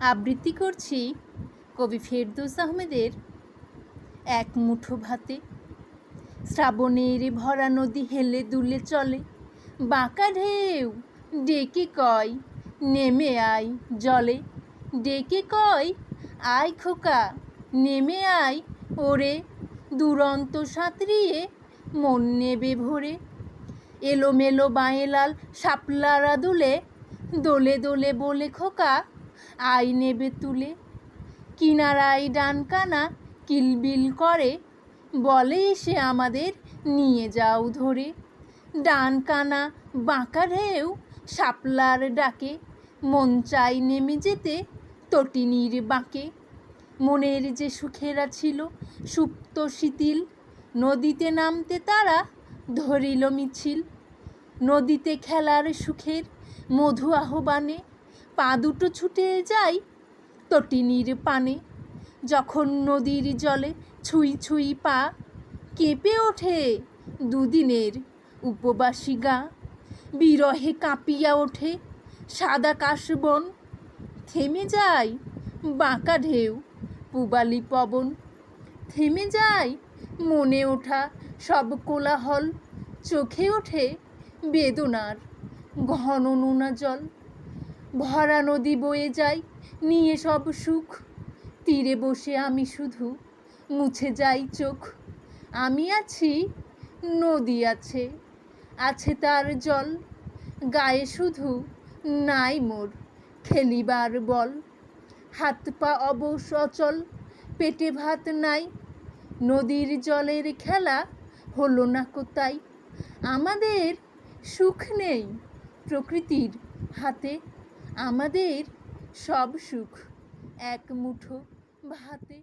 আবৃত্তি করছি কবি ফেরদৌস আহমেদের এক মুঠো ভাতে। শ্রাবণের ভরা নদী হেলে দুলে চলে, বাঁকা ঢেউ ডেকে কয় নেমে আয় জলে। ডেকে কয় আয় খোকা নেমে আয় ওরে, দুরন্ত সাঁতরিয়ে মন নেবে ভরে। এলোমেলো বাঁয়ে লাল শাপলারা দুলে, দোলে দোলে বলে খোকা আয় নেবে তুলে। কিনারায় ডান কানা কিলবিল করে, বলে এসে আমাদের নিয়ে যাও ধরে। ডান কানা বাঁকা ঢেউ শাপলার ডাকে, মন চাই নেমে যেতে তটিনীর বাঁকে। মনের যে সুখেরা ছিল সুপ্ত শিথিল, নদীতে নামতে তারা ধরিল মিছিল। নদীতে খেলার সুখের মধু আহ্বানে, পা দুটো ছুটে যায় তটিনীর পানে। যখন নদীর জলে ছুঁই ছুঁই পা, কেঁপে ওঠে দুদিনের উপবাসী গা। বিরহে কাঁপিয়া ওঠে সাদা কাশবন, থেমে যায় বাঁকা ঢেউ পূবালি পবন। থেমে যায় মনে ওঠা সব কোলাহল, চোখে ওঠে বেদনার ঘন নোনা জল। ভরা নদী বয়ে যায় নিয়ে সব সুখ, তীরে বসে আমি শুধু মুছে যাই চোখ। আমি আছি নদী আছে, আছে তার জল, গায়ে শুধু নাই মোর খেলিবার বল। হাত পা অবশ অচল, পেটে ভাত নাই, নদীর জলের খেলা হলো না কোথায়। আমাদের সুখ নেই প্রকৃতির হাতে, আমাদের সব সুখ এক মুঠো ভাতে।